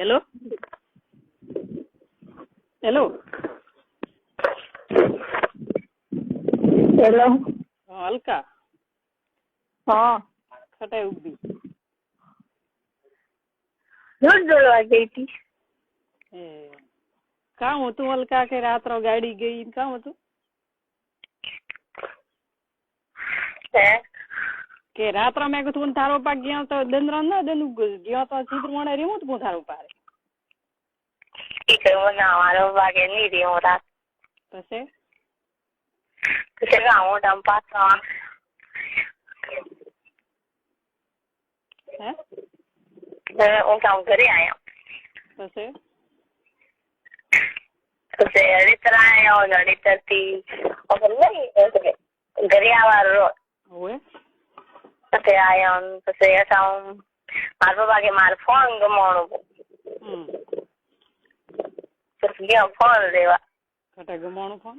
Hello hello hello. Alka હા, ખટાઈ ઉભી દૂધ દોડવા ગઈ હતી. એ કામ હતું અલકા કે રાત્રો ગાડી ગઈ કામ હતું કે રાત્રો મેં કીધું તારો પાક ગયા તો દંદરા ના દંડ ગયો તો ચિત્ર મને રેવું તું તારો પારે મારો ભાગે નહીં રહ્યો રાત પછી મોટા પાછા હું કામ ઘરે આવ્યા પછી રીતર આવ્યો રીતર થી ઘરે આવવાનો રોજ હોય પછી આવ્યો પછી મારા ભાગે મારો ફોન ગમાણો પછી ગયો ફોન લેવા ખટા ગમાણું ફોન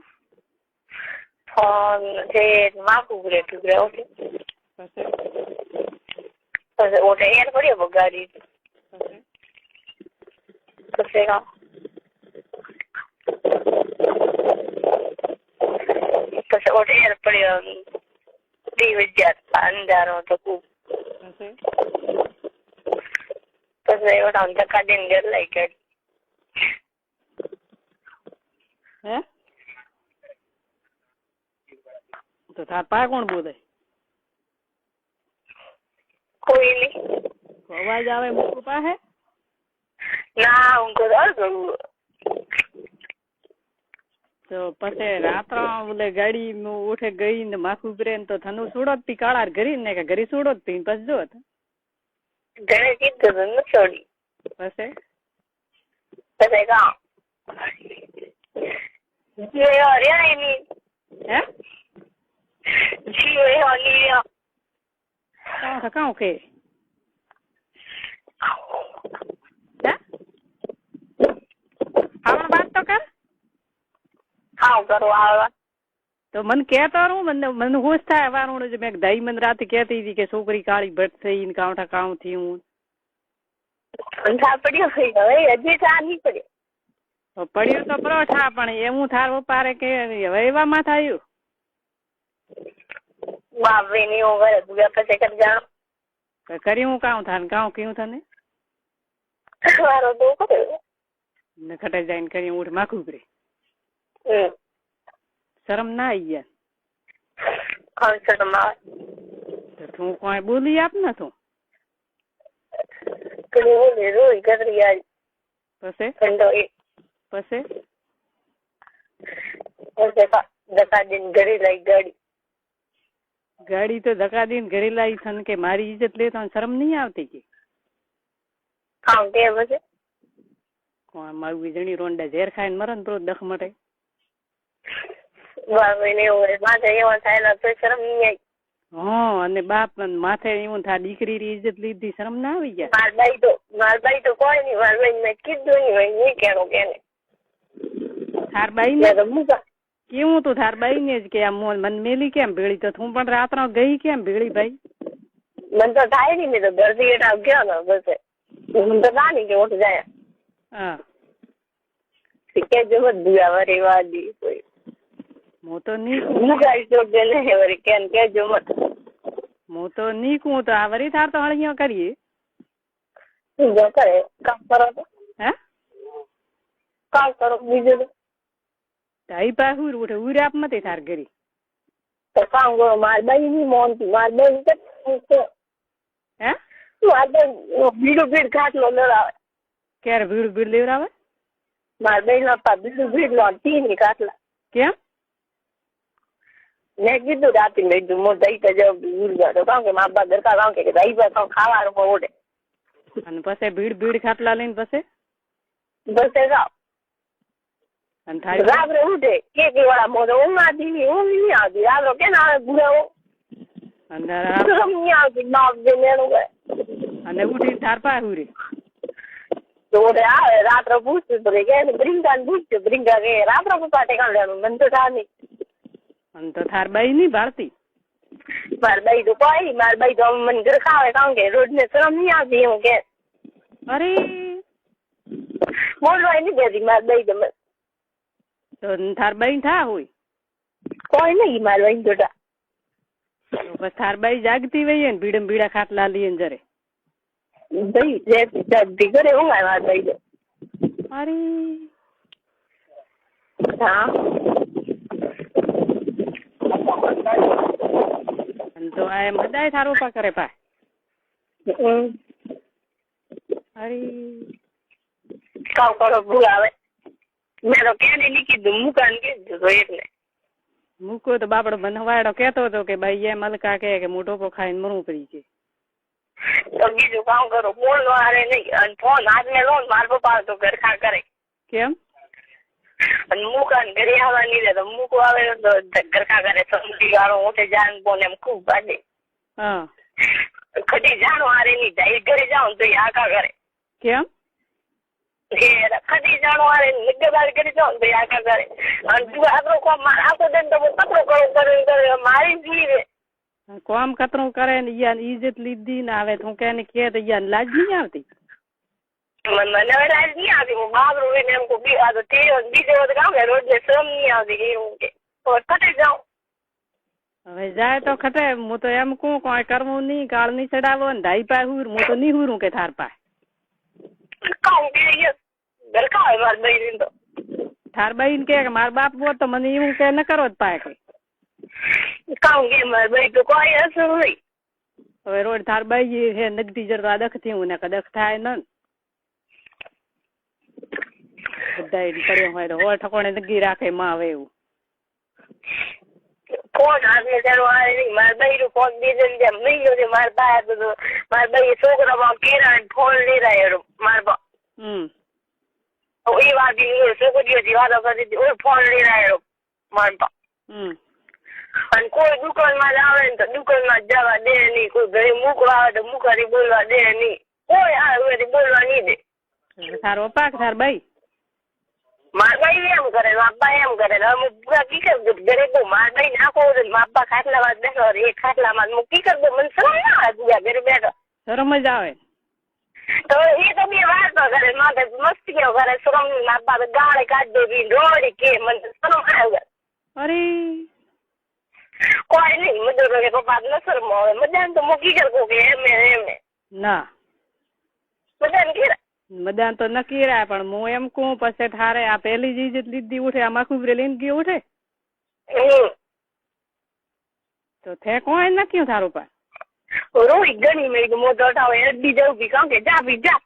ફોન જે માકું ઘરે ટુકડે ઓકે પછી ઓટે યાર પડ્યો બગાડી પછી ઓટે યાર પડ્યો 2000 અંધારો તો ખૂબ પછી ઓટા ધક્કા દઈને ઘર લઈ ગઈ હે તો તાર પા કોણ બોલે કોઈ નહીં અવાજ આવે મૂકું પાસે ના હું કરું તો પછી રાત્રા બોલે ગાડી ઉઠે ગઈ ને માથું ઉભરે ને તો થનું છોડો જ પી કાળા ઘરી ને કે ઘરી છોડો જ પી પછી જો ઘરે કીધું ન છોડી પછી કામ કાં કે આવણ વાત તો કર હા કરો આવવા તો મને કહેતો મને હોશ થાય વારું મેં દાઈ મને રાતે કહેતી હતી કે છોકરી કાળી ભટ્ટ થઈ ને કાંઠા કામ થી હું પડ્યો હવે હજી ચા નહીં પડ્યો પડ્યો તો પરોઠા પણ એવું થાર પારે કે હવે એવામાં થયું બાપરે ની હું ઘરે ભૂગા પછી કરી જાણો કરી હું કામ થાય કામ કયું તને મારો તો કર્યો ને ખટાઈ જાય કરી ઉઠ માખું કરે શરમ ના આવી ગયા તું કોઈ બોલી આપ ને તું રોઈ ગદરી આવી પછી પછી ધક્કા દઈને ઘરે લઈ ગાડી તો ધક્કા દઈને ઘરે લાવી થને કે મારી ઇજ્જત લે તો શરમ નહીં આવતી કે કામ કે પછી કોણ મારું વીજળી રોંડા ઝેર ખાઈને મરે ને તો દખ મટે માથે એવા થાય તો શરમ નહીં આવી હા અને બાપ માથે એવું થાય દીકરી ઇજ્જત લીધી શરમ ના આવી ગયા માર બાઈ તો કોઈ નહીં માર બાઈ મેં કીધું નહીં નહીં કેણું કેને થાર બાઈ ને કેવું તું થાર બાઈ ને જ કે આમ મન મેલી કેમ ભેળી તો તું પણ રાત્રે ગઈ કેમ ભેળી ભાઈ મને તો થાય નહીં મેં તો ઘરથી એટા ગયો ને બસ મને તો ના નહીં કે ઓઠ જાય હા કે જો બધું વરી વાદી કોઈ હું તો નહીં વરી કેમ કે જો મત હું તો નહીં કું તો આ વરી થાર તો હળીઓ કરીએ કરે કામ કરો તો હે કામ કરો બીજું તાઈ પાછું ઉઠે ઉરે આપ મતે થાર ઘરી તો કામ કરો માર બાઈ ની મોનતી માર બાઈ હે માર બાઈ ભીડ ખાટલો લડાવે ક્યારે ભીડ લેવડાવે માર બાઈ નો ભીડ લો તીન ખાટલા કેમ મેં કીધું રાતે મેં કીધું મો દઈ તો જાવ તો કામ કે મા બાપ દરકાર કામ કે દઈ પર ખાવાનું ઓડે અને પછી ભીડ ખાટલા લઈને પછી બસ જાવ અને થાય રાત્રે ઉઠે કે વાળા મોઢે ઊંઘ આવતી નહીં આવતી રાત્રે કે ના ગુરાવો અને નહીં આવતી બાપ જે મેળું ગયે અને ઉઠી થાર પાછું રે તો આવે રાત્રે પૂછતું પડે કે બ્રિંગા ને પૂછતું બ્રિંગા કે રાત્રે પૂછવા ટેકાણ લેવાનું મને તો થાય નહીં અને તો થાર બાઈ નહીં ભાળતી માર બાઈ તો કોઈ માર બાઈ તો મને ઘર ખાવે કારણ કે રોજ ને શરમ નહીં આવતી એવું કે અરે બોલવાય નહીં દેતી મારે દઈ દે તો થાર બાઈ થા હોય કોઈ નહીં મારે વહી જોતા બસ થાર બાઈ જાગતી વહીએ ને ભીડમ ભીડા ખાટલા લઈએ જરે દઈ જલ્દી કરે હું મારે દઈ દે અરે હા તો આ એમ બધાય થારો પા કરે પા અરે કાવ કરો ભૂલ આવે મેં તો ક્યારે નહીં કીધું મુકાન કીધું તો એટલે મૂકો તો બાપડો બનવાડો કેતો હતો કે ભાઈ એમ અલકા કે મોટો પો ખાઈને મરવું પડી છે તો બીજું કામ કરો ફોન નો હારે નહીં અને ફોન હાથને લો માર પપ્પા તો ઘરખા કરે કેમ અને મુકાન ઘરે આવવા નહીં દે તો મૂકો આવે તો ઘરખા કરે સમજી વાળો મોટે જાન બોને એમ ખૂબ બાંધે હા ખટી જાણો હારે નહીં જાય ઘરે જાઓ તો એ આકા કરે કેમ ખટી જાણો હારે નિગદાર કરી જાઓ તો એ આકા કરે અને તું આકરો કોમ આખો દે તો કતરો કરે મારી જીવે કોમ કતરું કરે ને ઈયાન ઈજ્જત લીધી ને આવે તું કે ને કે તો ઈયાન લાજ નહીં આવતી મને લાજ નહીં આવતી હું બાબરું એને એમ કોઈ આ તો તે બીજે વખત કામ ને રોજ શ્રમ નહીં આવતી એવું કે ખટી જાઉં હવે જાય તો ખટે હું તો એમ કહું કોઈ કરવું નહીં કાળ નહીં ચડાવો ને ધાઈ પાય હુર હું તો નહીં હુરું કે થાર પાય કામ કે ઘરખા હોય મારે બહેન તો થાર બહેન કે મારા બાપ બોલ તો મને એવું કે ન કરો જ પાય કે કામ કે મારે બહેન તો કોઈ અસર નહીં હવે રોડ થાર બાઈ છે નગદી જરવા દખ થયું ને કદખ થાય ન બધા પડ્યો હોય તો હો ઠકોણે નગી રાખે માં આવે એવું ફોન હાથને ચાલો આવે નહીં મારે બહેરું ફોન દીધે મહિનો છે મારે બહાર તો મારે બહી છોકરામાં કેરા ફોન લઈ રહ્યા મારે એ વાત છોકરીઓથી વાતો કરી ફોન લઈ રહ્યો મારે અને કોઈ દુકાનમાં આવે ને તો દુકાનમાં જવા દે નહીં કોઈ ઘરે મૂકવા આવે તો મૂકાથી બોલવા દે નહીં કોઈ આવે બોલવા નહીં દે તારો પાક થાર બાઈ મારા ભાઈ એમ કરે માપા એમ કરે કી કર ઘરે બહુ મારા ભાઈ નાખો માપા ખાટલામાં બેઠો એક ખાટલામાં હું કી કર દઉં મને શરમ ના આવે ઘરે બેઠો શરમ જ આવે તો એ તો બે વાતો કરે માથે મસ્તીઓ કરે શરમ માપા તો ગાળે કાઢી દે રોડી કે મને શરમ આવે અરે કોઈ નહીં મદદ કરે પપ્પા ન શરમ આવે મદાન તો મૂકી કર કે એમે ના મદાન કે મદાન તો નક્કી રહ્યા પણ હું એમ કહું પછી થારે આ પેલી જ ઇજ્જત લીધી ઉઠે આમાં ખુબરે લઈને ગયો ઉઠે તો થે કોઈ નક્કી થારું પા રોઈ ગણી મેં મોટો ઉઠાવો એડી જવું બી કામ કે જા બી જા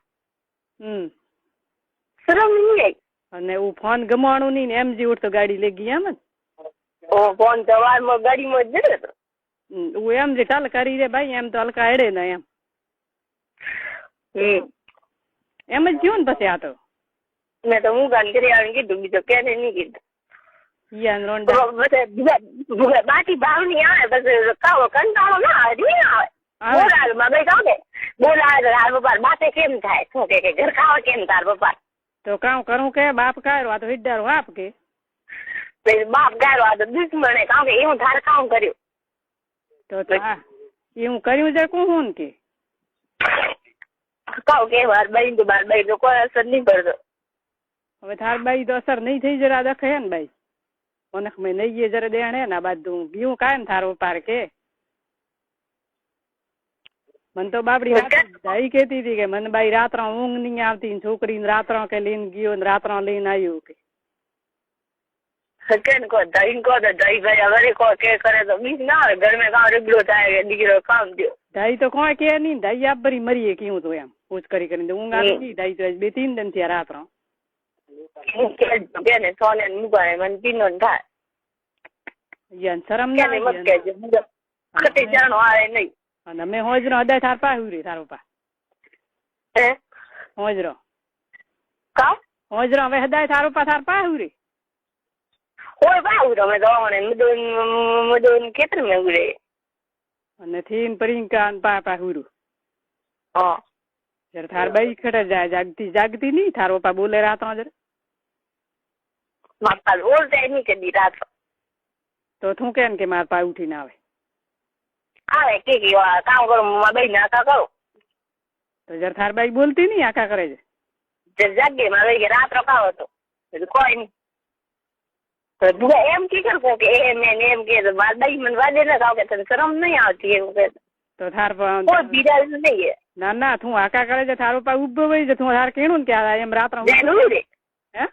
શરમ નહીં અને હું ફોન ગમાણું નહીં ને એમ જી ઉઠતો ગાડી લઈ ગઈ એમ ને ફોન તો વારમાં ગાડીમાં જ જતો હું એમ જે ચાલ કરી રે ભાઈ એમ તો હલકા હેડે ને એમ એમ જ ગયું ને પછી આ તો મેં તો હું ગાન કરી આવીને કીધું બીજો કેને નહીં કીધું બાકી ભાવ નહીં આવે પછી કાવો કંટાળો ના આવે નહીં આવે બોલાવે ભાઈ કામ કે બોલાવે તાર પપ્પા બાતે કેમ થાય શું કે ઘર ખાવા કેમ તાર પપ્પા તો કામ કરું કે બાપ કાઢો આ તો હિડારો આપ કે બાપ ગાયો આ તો દુશ્મન કામ કે એવું તાર કામ કર્યું તો એવું કર્યું છે કોણ કે કહું કે બાર બાઈ તો કોઈ અસર નહીં કરતો હવે થાર બાઈ તો અસર નહીં થઈ જરા દખે ને બાઈ મને મેં નહીં જરા દેણ હે ને બાજુ બીવું કાયમ થારો પાર કે મને તો બાપડી દાઈ કેતી હતી કે મને બાઈ રાત્ર ઊંઘ નહીં આવતી છોકરીને રાત્ર કે લઈને ગયો ને રાત્ર લઈને આવ્યું કે દાઈ તો કોઈ કે નહીં દાઈ આપ ભરી મરીએ કેવું તો એમ પૂછ કરી કરીને ઊંઘ આવી ગઈ દાઈ તો 2-3 દિન થયા રાત્ર શરમ ના અને અમે હોજરો અદાય થાર પા હુરી તારો પા હોજરો હવે હદાય થારો પા થાર પા હુરી કોઈ ભાવ તમે દવાને મદન ખેતર મેં ઉડે અને થીન પરિંકા પા પા હુરું હા જરા થાર બાઈ ખડે જાય જાગતી નહીં થારો પા બોલે રાત જરા માપા બોલતા નહીં કદી રાત તો તું કેમ કે મારા પા ઉઠીને આવે કે કામ કરો બાઈ ને આખા કરો તો જરા થાર બાઈ બોલતી નહીં આખા કરે છે જાગે મારે કે રાત રખાવો હતો કોઈ નહીં. તો ભૂગા એમ કી કર કે એમ કે વાદઈ મને વાદે ને ખાવ કે તને શરમ નહીં આવતી એવું કે તો થાર કોઈ બીજા નહીં. ના ના તું આકા કરે છે થારો પા ઉભો હોય છે તું થાર કેણું ને ત્યાં એમ રાત્રે હે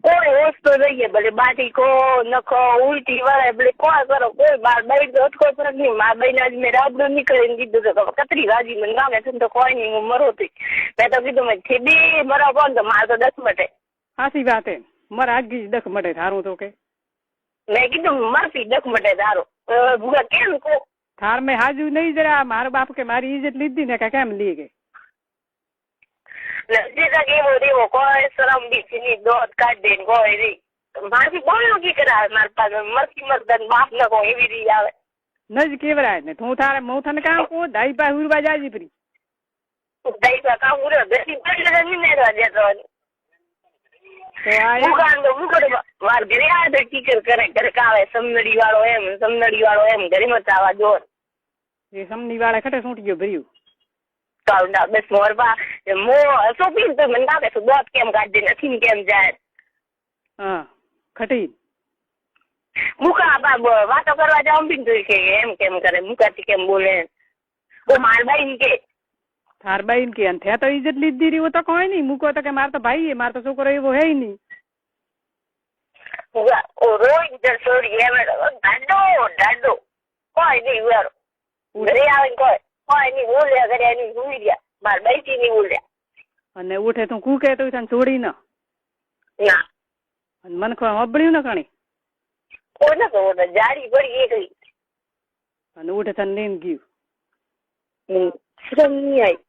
કોઈ વસ્તુ જોઈએ ભલે બાટીકો નખો ઉલટી વળે ભલે કોઈ કરો કોઈ બાર બાઈ તો કોઈ ફરક નહીં. મારા બાઈ આજ મેં રાબડું નીકળીને કીધું તો કતરી રાજી મને ગામે છે તો કોઈ નહીં હું મરો હતી. મેં તો કીધું મેં બે મરા કોણ તો મારે તો 10 મટે. સાચી વાત હે મારા આગી 10 મટે થારું તો કે મેં કીધું મરતી 10 મટે તારો ભૂગા કેમ કો થાર મેં હાજુ નહીં જરા મારો બાપ કે મારી ઇજ્જત લીધી ને કે કેમ લી ગઈ એવો રેવો કોઈ શરમ બીજી દોધ કાઢી દે કોઈ રી મારી બોલનું કી કરાવે મારા પાસે મરતી મરતા બાપ ને કોઈ એવી રી આવે નજ કેવરાય ને તું થારે મોથન કામ કો દાઈ પા હુરવા જાજી પરી દાઈ પા કામ ઉરે બેસી પડલે ની મેરવા દેતો તો આ મુકાન તો મુકડે વાર ઘરે આવે તો ટીચર કરે ઘરે કાવે સમનડી વાળો એમ ઘરે મચાવા જોર એ સમની વાળા ખટે સૂટી ગયો ભર્યું કાઉન્ડા બસ મોરબા મો સોપીન તો મને લાગે છે દોત કેમ કાઢી નથી ને કેમ જાય હા ખટી મુકા બા વાતો કરવા જાઉં બી તો કે એમ કેમ કરે મુકાથી કેમ બોલે ઓ મારબાઈ ને કે થાર બાઈ કે થે તો ઇજ્જત લીધી રહી તો કોઈ નહીં મૂકો તો કે માર તો ભાઈ માર તો છોકરો એવો હે નહીં ઓ રોઈ જ સોરી એમ ડાડો કોઈ નહીં યાર ઘરે આવે કોઈ નહીં બોલ્યા ઘરે એની ભૂલી ગયા માર બાઈથી નહીં બોલ્યા અને ઉઠે તું કૂકે તો તને છોડી ના અને મન ખો હબળ્યું ને કણી કોઈ ન કહો જાડી પડી એકલી અને ઉઠે તને લઈને ગયું શરમ નહીં આવી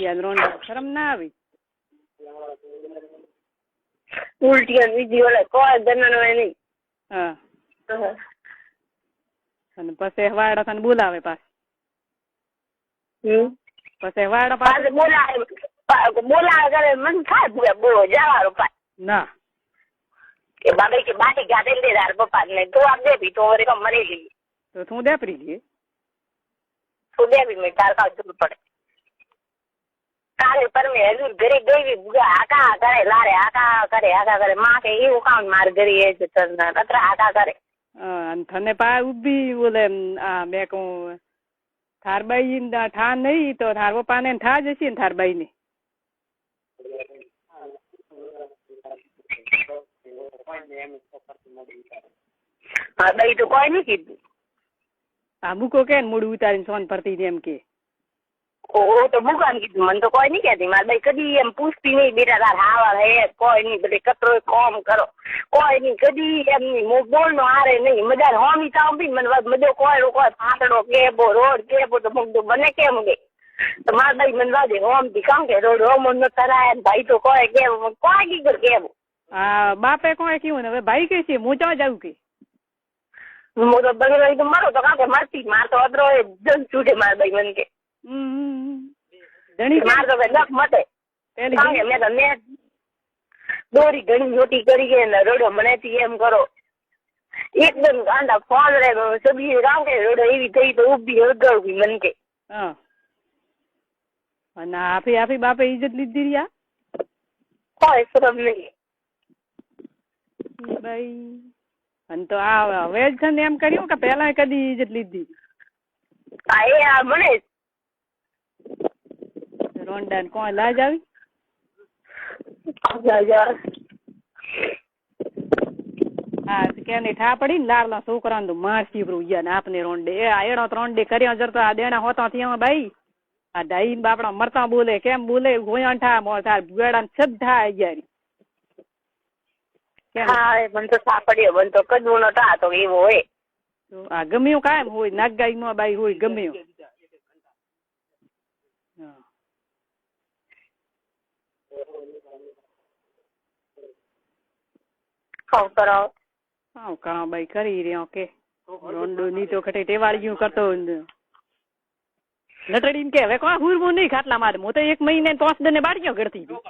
યાદ રોંડા શરમ ના આવી ઉલટી અને બીજી ઓલે કોઈ જન્મનો નહીં. હા અને પછી વાડા તને બોલાવે પાછ પછી વાડા પાસે બોલાવે કરે મન થાય બહુ જવાનું પાછ ના કે બાબા કે બાટી ગાડે દે તાર પપ્પા ને તું આપ દે તો વરે કમ મરી ગઈ તો તું દે પરી ગઈ તું દે બી મેં તાર કાવ જરૂર પડે કાલે પર મેં હજુ ઘરે ગઈ આકા કરે લારે આકા કરે માં કે એવું કામ માર ઘરે એ છે કતરા આકા કરે અને થને પા ઉભી બોલે આ મેં કહું થાર બાઈ ઠા નહીં તો થાર પપ્પા ને ઠા જશે ને થાર બાઈ ને હા બાઈ તો કોઈ નહીં કીધું આ મૂકો કે મોડું ઉતારીને સોન પરતી એમ કે ઓ તો મુકાન કીધું મને તો કોઈ નહીં કહેતી મારી બાઈ કદી એમ પૂછતી નહીં બેટા તાર હાવા હે કોઈ નહીં બધે કતરો કોમ કરો કોઈ નહીં કદી એમ નહીં બોલ નો હારે નહીં મજા હોમી તાવ બી મને મજો કોઈ ફાટડો કેબો રોડ કેબો તો મુકદો બને કેમ કે તો મારી બાઈ મને વાજે હોમ થી કામ કે રોડ હોમ ન કરાય ભાઈ તો કોઈ કેવું કોઈ કી કર કેવું હા બાપે કોઈ કેવું ને હવે ભાઈ કે છે હું ચા જાઉં કે હું તો બગડે તો મારો તો કાકે મરતી માર તો અદરો જન છૂટે મારી બાઈ મને કે માર તો નખ મટે મેં તો મેં દોરી ઘણી મોટી કરી ગઈ ને રોડો મને એમ કરો એકદમ ગાંડા ફોન રે સબજી રામ કે રોડો એવી થઈ તો ઉભી હળગાવી મન કે અને આપી બાપે ઇજ્જત લીધી રહ્યા કોઈ શરમ નહીં ભાઈ અને તો આ વેજ છે ને એમ કર્યું કે પેલા કદી ઇજ્જત લીધી હા એ આ મને રોંડા ને કોણ લાજ આવી હા કે ઠા પડી ને લાડલા છોકરા ને મારસી ગયા ને આપને રોંડે એ એડો રોંડે કર્યા જરતો આ દેણા હોતા થયા ભાઈ આ ડાઈ બાપડા મરતા બોલે કેમ બોલે ગોયા ઠા મોર ભુગાડા છબ ઠા ગયા હા મને તો સાપડ્યો મને તો કદવો નો ટા તો એવો હોય આ ગમ્યું કાયમ હોય નાગગાઈ નો બાઈ હોય ગમ્યું કામ ભાઈ કરી રહ્યો કે રોંડો ની તો ખટે ટેવાળ્યું કરતો લટડી કે હવે કોઈ હુરવું નહીં ખાટલા મારે હું તો 1 મહિને 5 દિને બાળ્યો કરતી હતી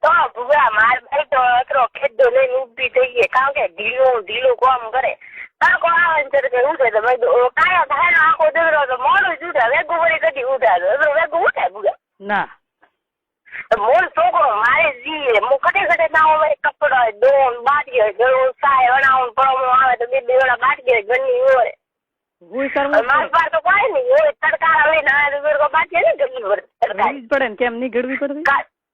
તો ભૂગા માર ભાઈ તો અતરો ખેડો લઈને ઊભી થઈ ગઈ કારણ કે ઢીલું કામ કરે તડકો આવે ને ત્યારે ઉઠે તો ભાઈ કાયો થાય આખો દગડો તો મોડું જ ઉઠે વેગું વળી કદી ઉઠાડો વેગું ઉઠે ભૂગા ના મોર છોકરો મારે જીએ હું કટે ના હોય કપડા દોન બાટીએ ગળો સાય વણાવું પડો આવે તો બે વેળા બાટીએ ઘરની હોય માર પાર તો કોઈ નહીં હોય તડકા લઈને આવે તો વેળો બાટીએ ને ઘરની હોય પડે ને કેમ નહીં ઘડવી પડે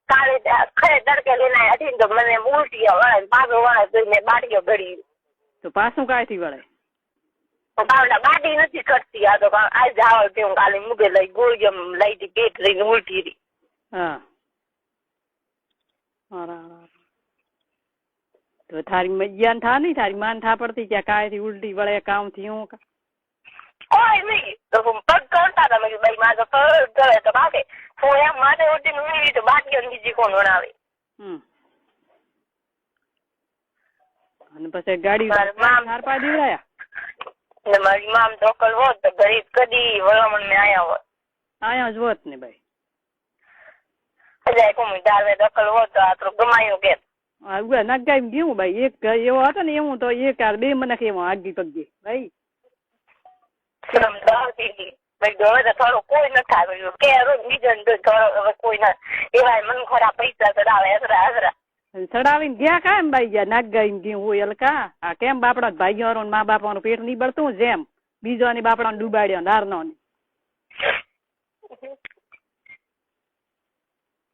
કાલે ખરે તડકે લઈને હતી તો મને ઉલટી વળે પાછો વળે તો મેં બાટીઓ ઘડી તો પાછું કાંઈથી વળે બાટી નથી કરતી આ તો આ જાવ તે હું કાલે મૂકે લઈ ગોળી લઈ હતી પેટ લઈને ઉલટી રહી હા તો થારી મૈયાને થા નહીં થારી માન થા પડતી કે કાંઈથી ઉલટી વળે કામ થયું કોઈ નહીં તો પગ કરતા હતા મેં ભાઈ મારે તો કરે તો બાકી હું એમ માટે ઉઠીને ઉડી તો બાટલીઓ બીજી કોણ વણાવે અને પછી ગાડી થાર પા દીવડાયા ને મારી મામ ધોકલ હોત તો ગરીબ કદી વળામણ ને આયા હોત આયા જ હોત ને ભાઈ હજાર કોમી ડાલે દખલ હોત તો આ તો ગમાયું કે નગાઈ ગયું ભાઈ એક એવો હતો ને એવું તો એક બે મને કેવો આગી પગી ભાઈ ભાઈ હવે તો થોડું કોઈ ન થાય કે રોજ બીજો થોડો હવે કોઈ ના એવા મન ખોરા પૈસા ચડાવે હસરા ચડાવીને ગયા કામ ભાઈ ગયા નાક ગાઈને ગયું હોય હલકા આ કેમ બાપડા ભાઈઓ મા બાપાનું પેટ નહીં બળતું જેમ બીજો ની બાપડા ડૂબાડ્યો નારનો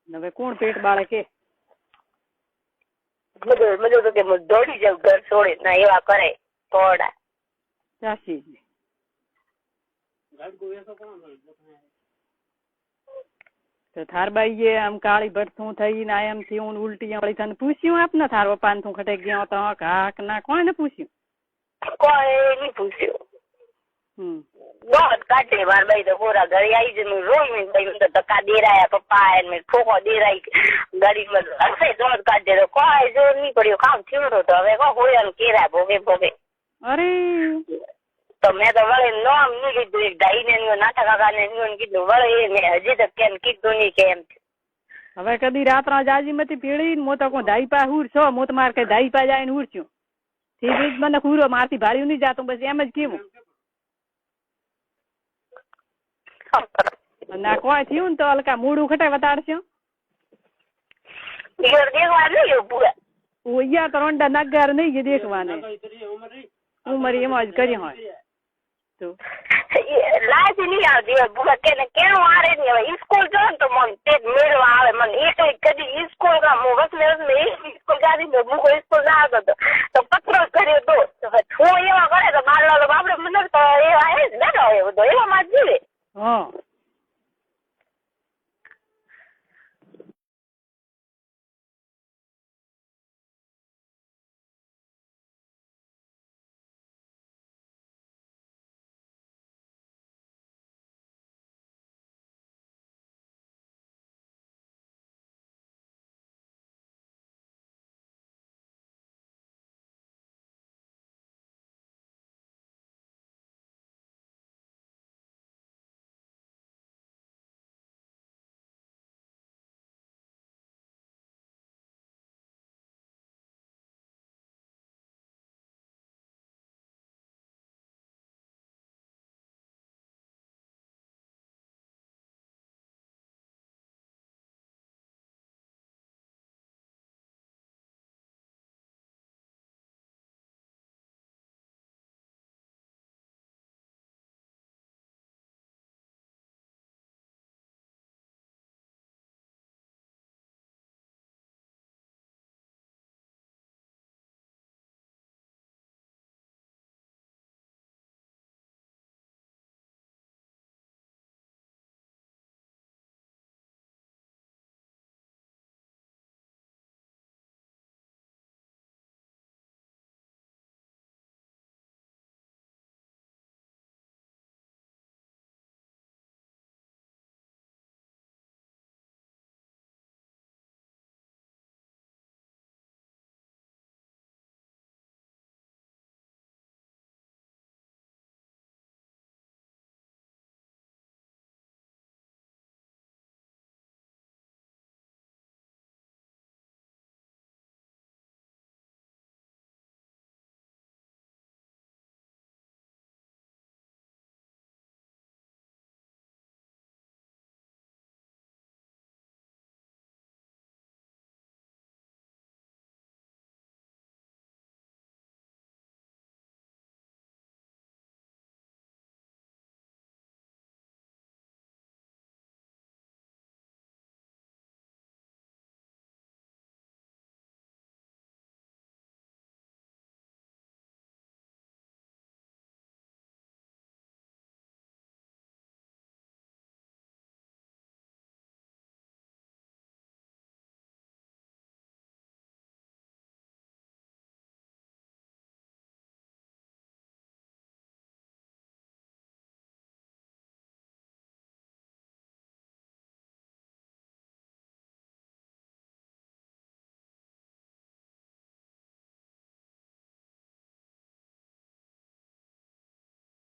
હવે કોણ પેટ બાળે કે મજો તો કે દોડી જાવ ઘર છોડે ના એવા કરે થોડા ચાસી તો થારબાઈ આમ કાળી ભઠ્ઠું થઈને આમ થયું ઉલટી વળી તને પૂછ્યું આપને થાર પપ્પાને તું ખટે ગયો તો કાક ના કોને પૂછ્યું કોઈ નહીં પૂછ્યું દોડ કાઢે માર ભાઈ તો પૂરા ઘરે આવી જઈને રોઈ ભાઈ તો ધક્કા દેરાયા પપ્પા એને ઠોકો દેરાઈ ગાડીમાં હશે દોડ કાઢે તો કોઈ જોર નહીં પડ્યો કામ થયું તો હવે કો હોય કેરા ભોગે ભોગે અરે તો મેં તો વળે નામ નહીં કીધું એક ડાઈ ને નાટા કાકા ને કીધું વળે મેં હજી તો કેમ કીધું નહીં કે એમ હવે કદી રાત્રા જાજી મતી પીડી મો તો કોઈ ધાઈ પા હુર છો મો તો માર કે ધાઈ પા જાય ને હુરચ્યું થી મને હુરો મારથી ભાડ્યું નહીં જાતું બસ એમ જ કેવું ના કોઈ થયું ને તો હલકા મૂડું ખટે વતાડશો ઉયા તો રોંડા નગાર નહીં દેખવાને ઉમર એમાં જ કરી હોય તો લાજ નહીં આવતી કેવું આરે નહીં હવે સ્કૂલ જો ને તો મને તે મેળવા આવે મને એ કઈ કદી સ્કૂલ હું વસમે સ્કૂલ ગાડી મૂકો સ્કૂલ ના આવતો હતો